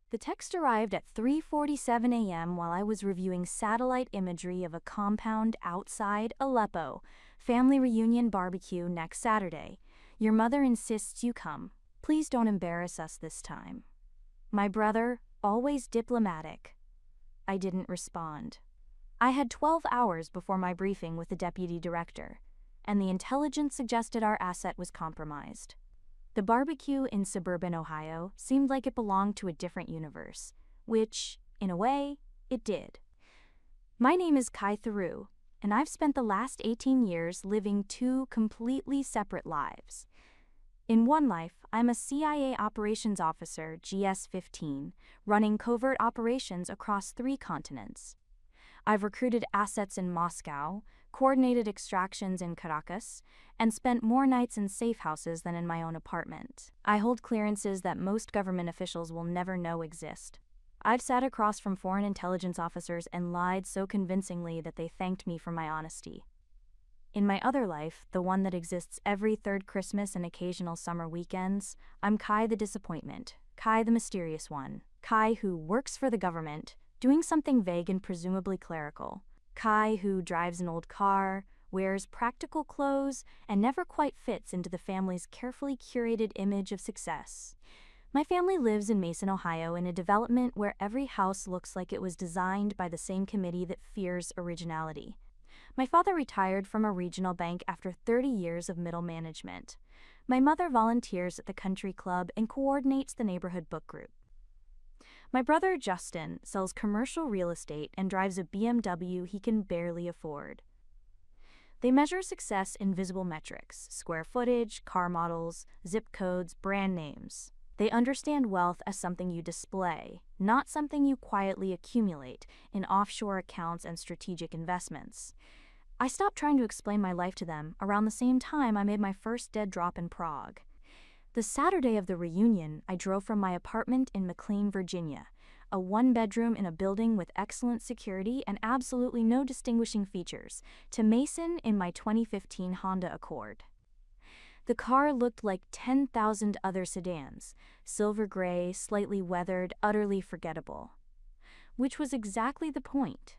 The text arrived at 3:47 a.m. while I was reviewing satellite imagery of a compound outside Aleppo. Family reunion barbecue next Saturday. Your mother insists you come. Please don't embarrass us this time. My brother, always diplomatic. I didn't respond. I had 12 hours before my briefing with the deputy director, and the intelligence suggested our asset was compromised. The barbecue in suburban Ohio seemed like it belonged to a different universe, which, in a way, it did. My name is Kai Theroux, and I've spent the last 18 years living two completely separate lives. In one life, I'm a CIA operations officer, GS-15, running covert operations across 3 continents. I've recruited assets in Moscow, coordinated extractions in Caracas, and spent more nights in safe houses than in my own apartment. I hold clearances that most government officials will never know exist. I've sat across from foreign intelligence officers and lied so convincingly that they thanked me for my honesty. In my other life, the one that exists every third Christmas and occasional summer weekends, I'm Kai the disappointment, Kai the mysterious one, Kai who works for the government, doing something vague and presumably clerical. Kai who drives an old car, wears practical clothes, and never quite fits into the family's carefully curated image of success. My family lives in Mason, Ohio, in a development where every house looks like it was designed by the same committee that fears originality. My father retired from a regional bank after 30 years of middle management. My mother volunteers at the country club and coordinates the neighborhood book group. My brother, Justin, sells commercial real estate and drives a BMW he can barely afford. They measure success in visible metrics: square footage, car models, zip codes, brand names. They understand wealth as something you display, not something you quietly accumulate in offshore accounts and strategic investments. I stopped trying to explain my life to them around the same time I made my first dead drop in Prague. The Saturday of the reunion, I drove from my apartment in McLean, Virginia, a 1-bedroom in a building with excellent security and absolutely no distinguishing features, to Mason in my 2015 Honda Accord. The car looked like 10,000 other sedans, silver gray, slightly weathered, utterly forgettable. Which was exactly the point.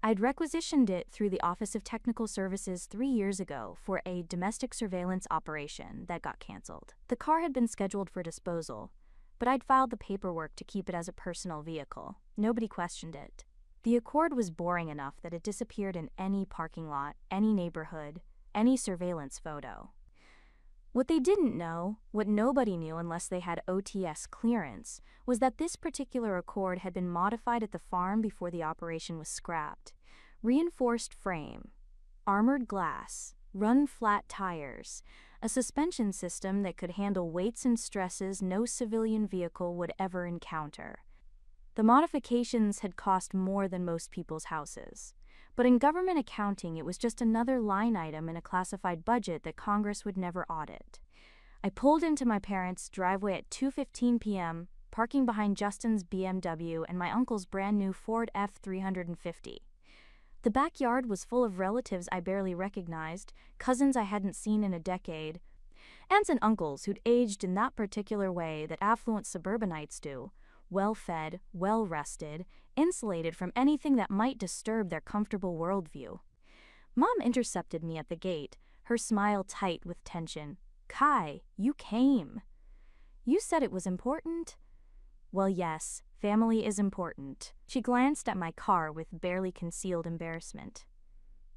I'd requisitioned it through the Office of Technical Services 3 years ago for a domestic surveillance operation that got canceled. The car had been scheduled for disposal, but I'd filed the paperwork to keep it as a personal vehicle. Nobody questioned it. The Accord was boring enough that it disappeared in any parking lot, any neighborhood, any surveillance photo. What they didn't know, what nobody knew unless they had OTS clearance, was that this particular Accord had been modified at the farm before the operation was scrapped. Reinforced frame, armored glass, run-flat tires, a suspension system that could handle weights and stresses no civilian vehicle would ever encounter. The modifications had cost more than most people's houses. But in government accounting, it was just another line item in a classified budget that Congress would never audit. I pulled into my parents' driveway at 2:15 p.m., parking behind Justin's BMW and my uncle's brand new Ford F-350. The backyard was full of relatives I barely recognized, cousins I hadn't seen in a decade, aunts and uncles who'd aged in that particular way that affluent suburbanites do. Well-fed, well-rested, insulated from anything that might disturb their comfortable worldview. Mom intercepted me at the gate, her smile tight with tension. "Kai, you came. You said it was important?" "Well, yes, family is important." She glanced at my car with barely concealed embarrassment.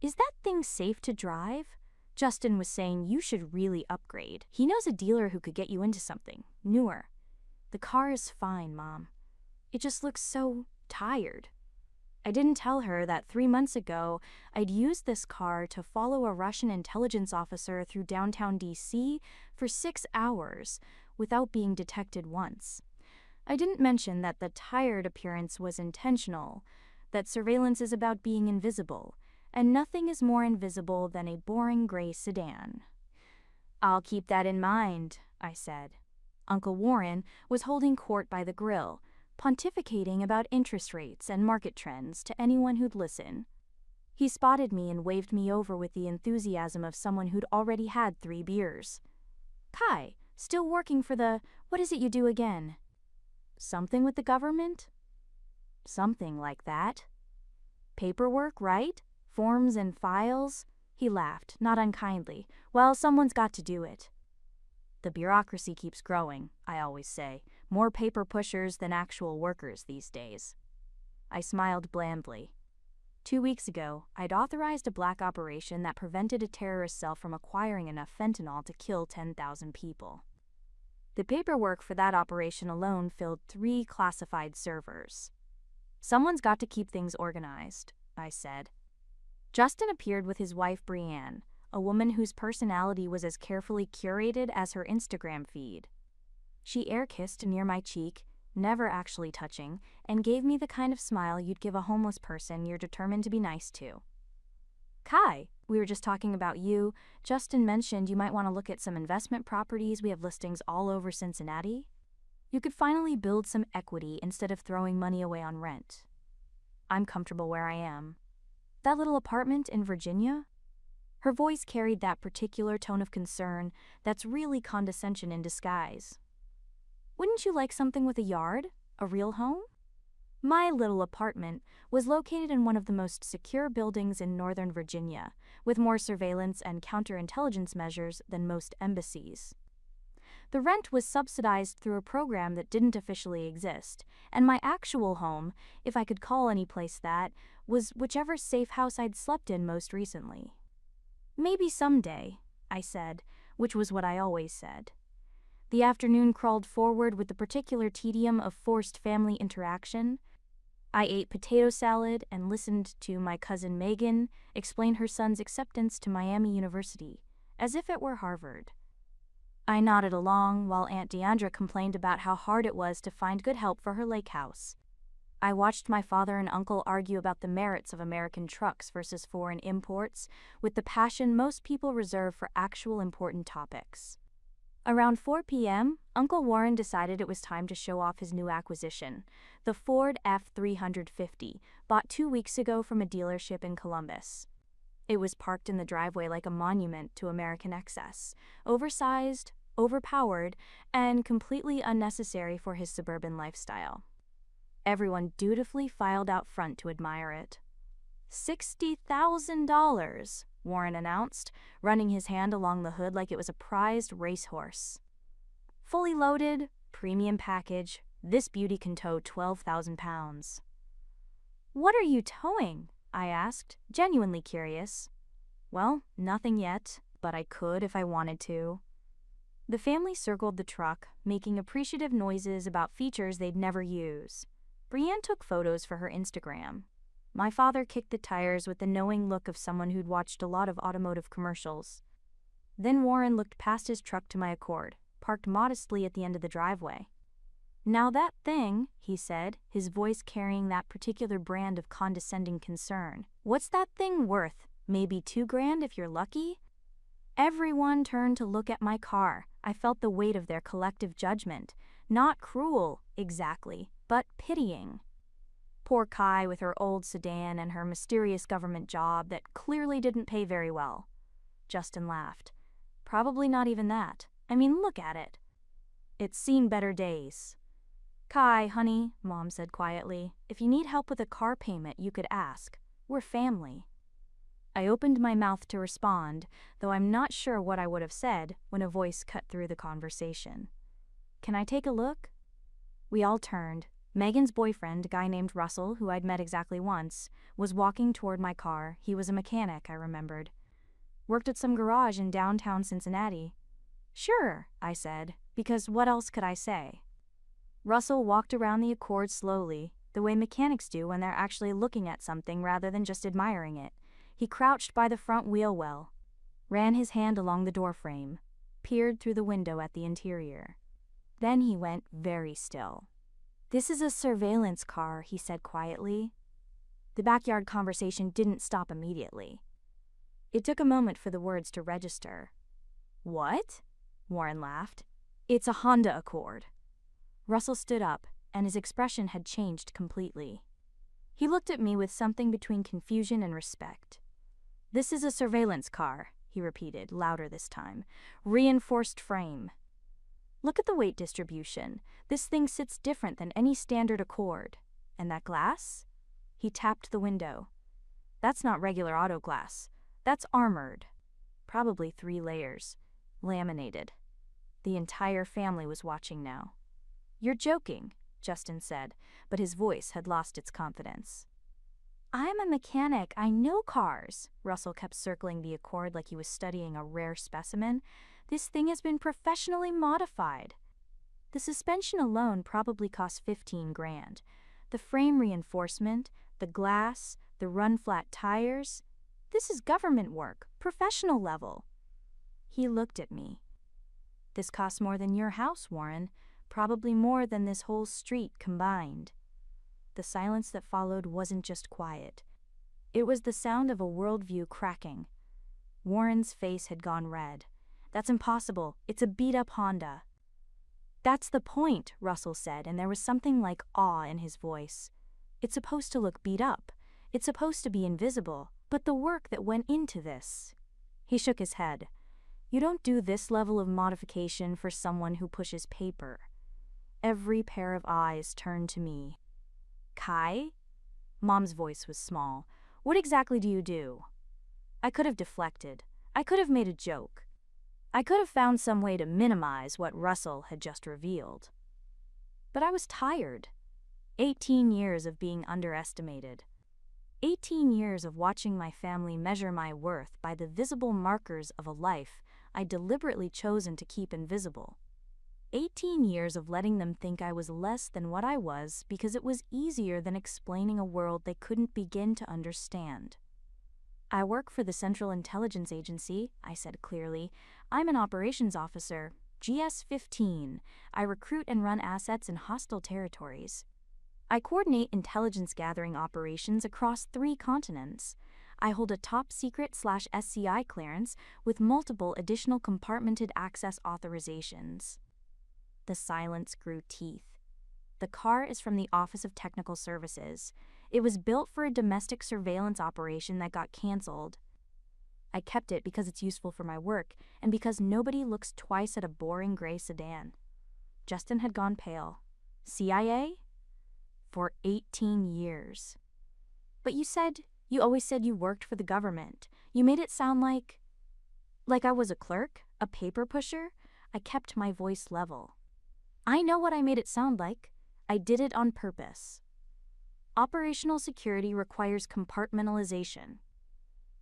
"Is that thing safe to drive? Justin was saying you should really upgrade. He knows a dealer who could get you into something newer." "The car is fine, Mom. It just looks so tired." I didn't tell her that 3 months ago, I'd used this car to follow a Russian intelligence officer through downtown DC for 6 hours without being detected once. I didn't mention that the tired appearance was intentional, that surveillance is about being invisible, and nothing is more invisible than a boring gray sedan. "I'll keep that in mind," I said. Uncle Warren was holding court by the grill, pontificating about interest rates and market trends to anyone who'd listen. He spotted me and waved me over with the enthusiasm of someone who'd already had 3 beers. "Kai, still working for the, what is it you do again?" Something with the government? Something like that. Paperwork, right? Forms and files? He laughed, not unkindly. Well, someone's got to do it. The bureaucracy keeps growing, I always say. More paper pushers than actual workers these days. I smiled blandly. 2 weeks ago, I'd authorized a black operation that prevented a terrorist cell from acquiring enough fentanyl to kill 10,000 people. The paperwork for that operation alone filled 3 classified servers. Someone's got to keep things organized, I said. Justin appeared with his wife Brianne, a woman whose personality was as carefully curated as her Instagram feed. She air-kissed near my cheek, never actually touching, and gave me the kind of smile you'd give a homeless person you're determined to be nice to. Kai, we were just talking about you. Justin mentioned you might want to look at some investment properties. We have listings all over Cincinnati. You could finally build some equity instead of throwing money away on rent. I'm comfortable where I am. That little apartment in Virginia? Her voice carried that particular tone of concern that's really condescension in disguise. Wouldn't you like something with a yard? A real home? My little apartment was located in one of the most secure buildings in Northern Virginia, with more surveillance and counterintelligence measures than most embassies. The rent was subsidized through a program that didn't officially exist, and my actual home, if I could call any place that, was whichever safe house I'd slept in most recently. Maybe someday, I said, which was what I always said. The afternoon crawled forward with the particular tedium of forced family interaction. I ate potato salad and listened to my cousin Megan explain her son's acceptance to Miami University, as if it were Harvard. I nodded along while Aunt Deandra complained about how hard it was to find good help for her lake house. I watched my father and uncle argue about the merits of American trucks versus foreign imports with the passion most people reserve for actual important topics. Around 4 p.m., Uncle Warren decided it was time to show off his new acquisition, the Ford F-350, bought 2 weeks ago from a dealership in Columbus. It was parked in the driveway like a monument to American excess, oversized, overpowered, and completely unnecessary for his suburban lifestyle. Everyone dutifully filed out front to admire it. $60,000, Warren announced, running his hand along the hood like it was a prized racehorse. Fully loaded, premium package, this beauty can tow 12,000 pounds. What are you towing? I asked, genuinely curious. Well, nothing yet, but I could if I wanted to. The family circled the truck, making appreciative noises about features they'd never use. Brianne took photos for her Instagram. My father kicked the tires with the knowing look of someone who'd watched a lot of automotive commercials. Then Warren looked past his truck to my Accord, parked modestly at the end of the driveway. Now that thing, he said, his voice carrying that particular brand of condescending concern. What's that thing worth? Maybe $2,000 if you're lucky? Everyone turned to look at my car. I felt the weight of their collective judgment. Not cruel, exactly, but pitying. Poor Kai with her old sedan and her mysterious government job that clearly didn't pay very well. Justin laughed. Probably not even that. I mean, look at it. It's seen better days. Kai, honey, Mom said quietly, if you need help with a car payment, you could ask. We're family. I opened my mouth to respond, though I'm not sure what I would have said when a voice cut through the conversation. Can I take a look? We all turned. Megan's boyfriend, a guy named Russell, who I'd met exactly once, was walking toward my car. He was a mechanic, I remembered. Worked at some garage in downtown Cincinnati. Sure, I said, because what else could I say? Russell walked around the Accord slowly, the way mechanics do when they're actually looking at something rather than just admiring it. He crouched by the front wheel well, ran his hand along the doorframe, peered through the window at the interior. Then he went very still. This is a surveillance car, he said quietly. The backyard conversation didn't stop immediately. It took a moment for the words to register. What? Warren laughed. It's a Honda Accord. Russell stood up, and his expression had changed completely. He looked at me with something between confusion and respect. This is a surveillance car, he repeated, louder this time. Reinforced frame. Look at the weight distribution. This thing sits different than any standard Accord. And that glass? He tapped the window. That's not regular auto glass. That's armored. Probably 3 layers. Laminated. The entire family was watching now. You're joking, Justin said, but his voice had lost its confidence. I'm a mechanic, I know cars. Russell kept circling the Accord like he was studying a rare specimen. This thing has been professionally modified. The suspension alone probably cost 15 grand. The frame reinforcement, the glass, the run-flat tires. This is government work, professional level. He looked at me. This costs more than your house, Warren. Probably more than this whole street combined. The silence that followed wasn't just quiet. It was the sound of a worldview cracking. Warren's face had gone red. That's impossible. It's a beat-up Honda. That's the point, Russell said, and there was something like awe in his voice. It's supposed to look beat up. It's supposed to be invisible. But the work that went into this. He shook his head. You don't do this level of modification for someone who pushes paper. Every pair of eyes turned to me. Kai? Mom's voice was small. What exactly do you do? I could have deflected. I could have made a joke. I could have found some way to minimize what Russell had just revealed. But I was tired. 18 years of being underestimated. 18 years of watching my family measure my worth by the visible markers of a life I'd deliberately chosen to keep invisible. 18 years of letting them think I was less than what I was because it was easier than explaining a world they couldn't begin to understand. I work for the Central Intelligence Agency, I said clearly. I'm an operations officer, GS-15. I recruit and run assets in hostile territories. I coordinate intelligence gathering operations across 3 continents. I hold a top-secret/SCI clearance with multiple additional compartmented access authorizations. The silence grew teeth. The car is from the Office of Technical Services. It was built for a domestic surveillance operation that got canceled. I kept it because it's useful for my work and because nobody looks twice at a boring gray sedan. Justin had gone pale. CIA? For 18 years. But you always said you worked for the government. You made it sound like I was a clerk, a paper pusher. I kept my voice level. I know what I made it sound like. I did it on purpose. Operational security requires compartmentalization.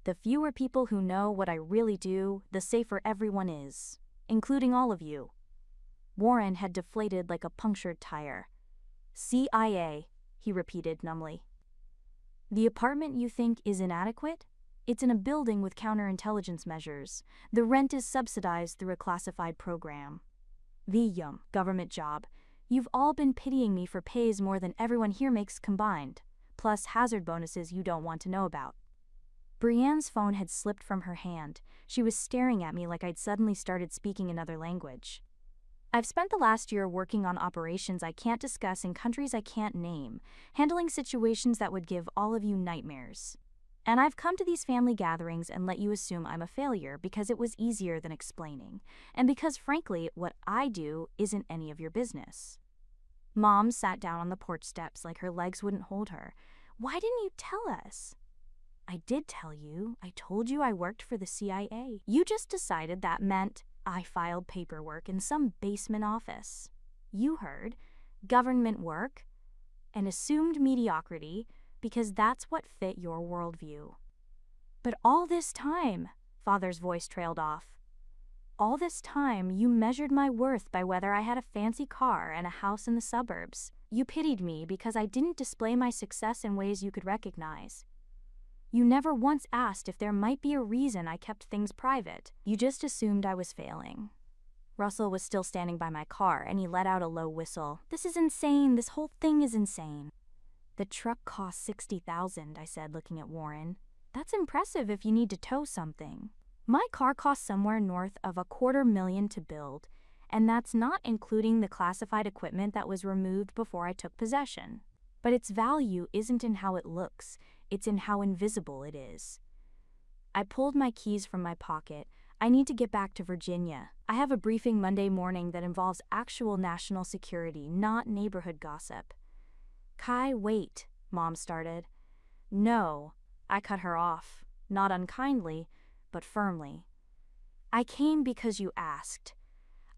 The fewer people who know what I really do, the safer everyone is, including all of you. Warren had deflated like a punctured tire. CIA, he repeated numbly. The apartment you think is inadequate? It's in a building with counterintelligence measures. The rent is subsidized through a classified program. The government job. You've all been pitying me for pays more than everyone here makes combined, plus hazard bonuses you don't want to know about. Brienne's phone had slipped from her hand. She was staring at me like I'd suddenly started speaking another language. I've spent the last year working on operations I can't discuss in countries I can't name, handling situations that would give all of you nightmares. And I've come to these family gatherings and let you assume I'm a failure because it was easier than explaining, and because, frankly, what I do isn't any of your business. Mom sat down on the porch steps like her legs wouldn't hold her. Why didn't you tell us? I did tell you. I told you I worked for the CIA. You just decided that meant I filed paperwork in some basement office. You heard government work and assumed mediocrity because that's what fit your worldview. But all this time, Father's voice trailed off. All this time, you measured my worth by whether I had a fancy car and a house in the suburbs. You pitied me because I didn't display my success in ways you could recognize. You never once asked if there might be a reason I kept things private. You just assumed I was failing. Russell was still standing by my car, and he let out a low whistle. This is insane. This whole thing is insane. The truck cost $60,000, I said, looking at Warren. That's impressive if you need to tow something. My car cost somewhere north of $250,000 to build, and that's not including the classified equipment that was removed before I took possession. But its value isn't in how it looks, it's in how invisible it is. I pulled my keys from my pocket. I need to get back to Virginia. I have a briefing Monday morning that involves actual national security, not neighborhood gossip. Kai, wait, Mom started. No, I cut her off, not unkindly, but firmly. I came because you asked.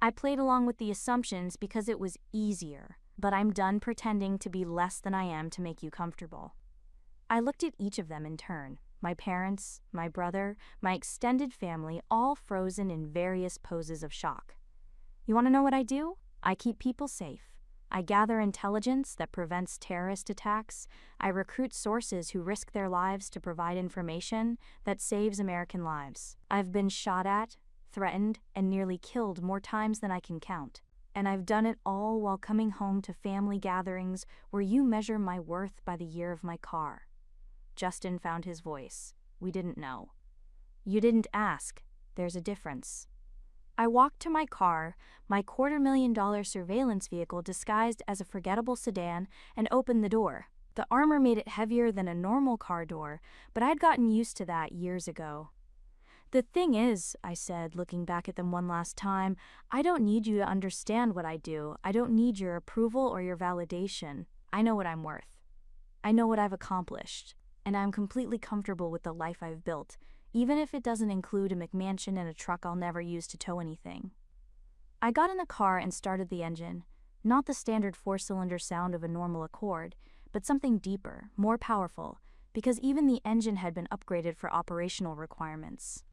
I played along with the assumptions because it was easier, but I'm done pretending to be less than I am to make you comfortable. I looked at each of them in turn. My parents, my brother, my extended family, all frozen in various poses of shock. You want to know what I do? I keep people safe. I gather intelligence that prevents terrorist attacks. I recruit sources who risk their lives to provide information that saves American lives. I've been shot at, threatened, and nearly killed more times than I can count. And I've done it all while coming home to family gatherings where you measure my worth by the year of my car. Justin found his voice. We didn't know. You didn't ask. There's a difference. I walked to my car, my $250,000 surveillance vehicle disguised as a forgettable sedan, and opened the door. The armor made it heavier than a normal car door, but I'd gotten used to that years ago. The thing is, I said, looking back at them one last time, I don't need you to understand what I do. I don't need your approval or your validation. I know what I'm worth. I know what I've accomplished. And I'm completely comfortable with the life I've built, even if it doesn't include a McMansion and a truck I'll never use to tow anything. I got in the car and started the engine, not the standard 4-cylinder sound of a normal Accord, but something deeper, more powerful, because even the engine had been upgraded for operational requirements.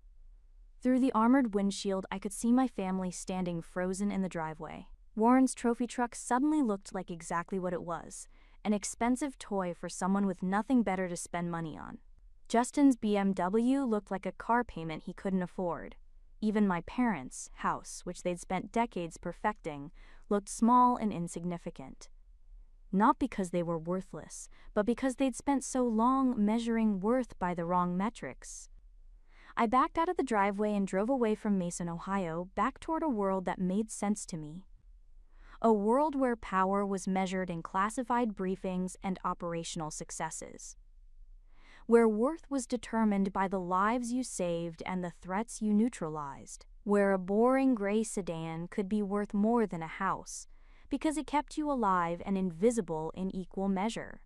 Through the armored windshield, I could see my family standing frozen in the driveway. Warren's trophy truck suddenly looked like exactly what it was, an expensive toy for someone with nothing better to spend money on. Justin's BMW looked like a car payment he couldn't afford. Even my parents' house, which they'd spent decades perfecting, looked small and insignificant. Not because they were worthless, but because they'd spent so long measuring worth by the wrong metrics. I backed out of the driveway and drove away from Mason, Ohio, back toward a world that made sense to me. A world where power was measured in classified briefings and operational successes. Where worth was determined by the lives you saved and the threats you neutralized. Where a boring gray sedan could be worth more than a house, because it kept you alive and invisible in equal measure.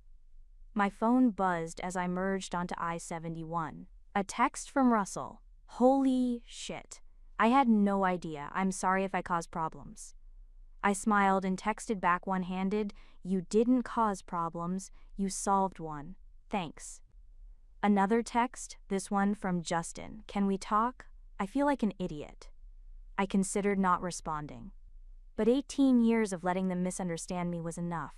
My phone buzzed as I merged onto I-71. A text from Russell. Holy shit. I had no idea. I'm sorry if I caused problems. I smiled and texted back one-handed, You didn't cause problems, you solved one. Thanks. Another text, this one from Justin. Can we talk? I feel like an idiot. I considered not responding. But 18 years of letting them misunderstand me was enough.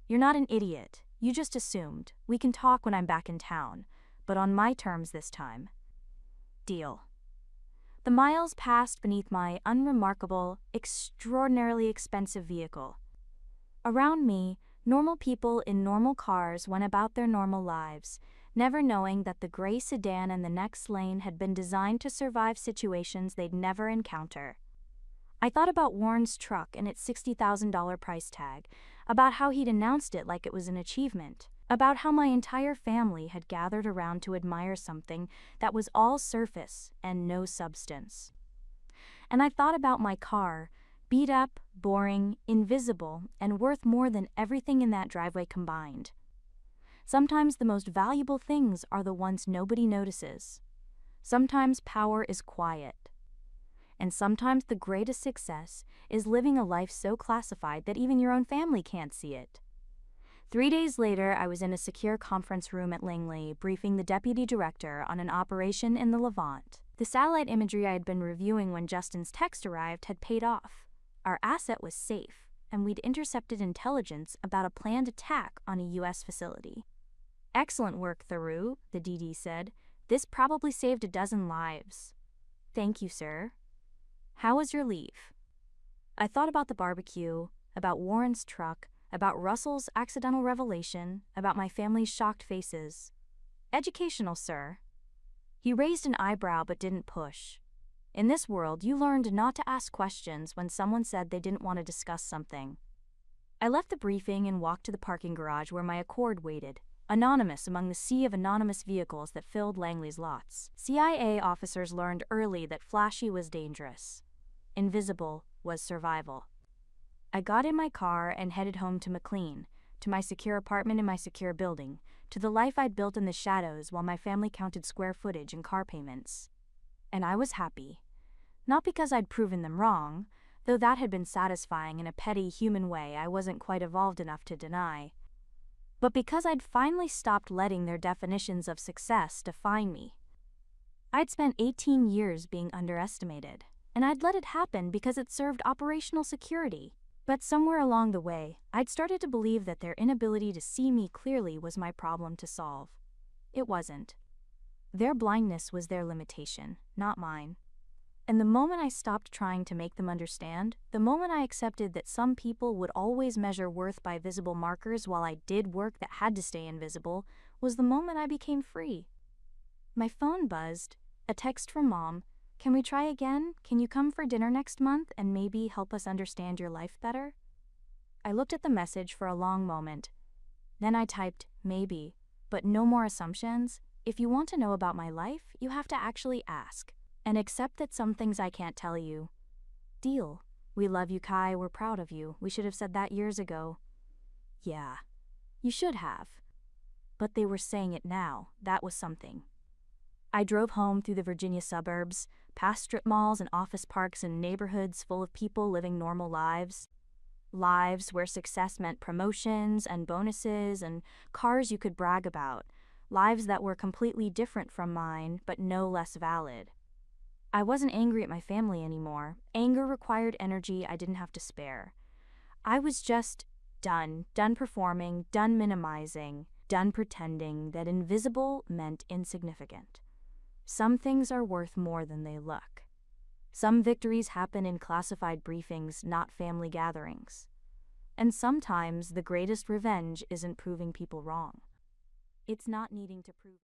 You're not an idiot. You just assumed. We can talk when I'm back in town, but on my terms this time. Deal. The miles passed beneath my unremarkable, extraordinarily expensive vehicle. Around me, normal people in normal cars went about their normal lives, never knowing that the gray sedan in the next lane had been designed to survive situations they'd never encounter. I thought about Warren's truck and its $60,000 price tag, about how he'd announced it like it was an achievement, about how my entire family had gathered around to admire something that was all surface and no substance. And I thought about my car, beat up, boring, invisible, and worth more than everything in that driveway combined. Sometimes the most valuable things are the ones nobody notices. Sometimes power is quiet. And sometimes the greatest success is living a life so classified that even your own family can't see it. 3 days later, I was in a secure conference room at Langley, briefing the deputy director on an operation in the Levant. The satellite imagery I had been reviewing when Justin's text arrived had paid off. Our asset was safe, and we'd intercepted intelligence about a planned attack on a U.S. facility. Excellent work, Theroux, the DD said. This probably saved a dozen lives. Thank you, sir. How was your leave? I thought about the barbecue, about Warren's truck, about Russell's accidental revelation, about my family's shocked faces. Educational, sir. He raised an eyebrow but didn't push. In this world, you learned not to ask questions when someone said they didn't want to discuss something. I left the briefing and walked to the parking garage where my Accord waited, anonymous among the sea of anonymous vehicles that filled Langley's lots. CIA officers learned early that flashy was dangerous. invisible was survival. I got in my car and headed home to McLean, to my secure apartment in my secure building, to the life I'd built in the shadows while my family counted square footage and car payments. And I was happy. Not because I'd proven them wrong, though that had been satisfying in a petty human way I wasn't quite evolved enough to deny, but because I'd finally stopped letting their definitions of success define me. I'd spent 18 years being underestimated, and I'd let it happen because it served operational security. But somewhere along the way, I'd started to believe that their inability to see me clearly was my problem to solve. It wasn't. Their blindness was their limitation, not mine. And the moment I stopped trying to make them understand, the moment I accepted that some people would always measure worth by visible markers while I did work that had to stay invisible, was the moment I became free. My phone buzzed, a text from Mom. "Can we try again? Can you come for dinner next month and maybe help us understand your life better?" I looked at the message for a long moment. Then I typed, "Maybe, but no more assumptions. If you want to know about my life, you have to actually ask. And accept that some things I can't tell you. Deal. We love you, Kai. We're proud of you. We should have said that years ago." Yeah, you should have. But they were saying it now. That was something. I drove home through the Virginia suburbs, past strip malls and office parks and neighborhoods full of people living normal lives. Lives where success meant promotions and bonuses and cars you could brag about. Lives that were completely different from mine, but no less valid. I wasn't angry at my family anymore. Anger required energy I didn't have to spare. I was just done performing, done minimizing, done pretending that invisible meant insignificant. Some things are worth more than they look. Some victories happen in classified briefings, not family gatherings. And sometimes the greatest revenge isn't proving people wrong. It's not needing to prove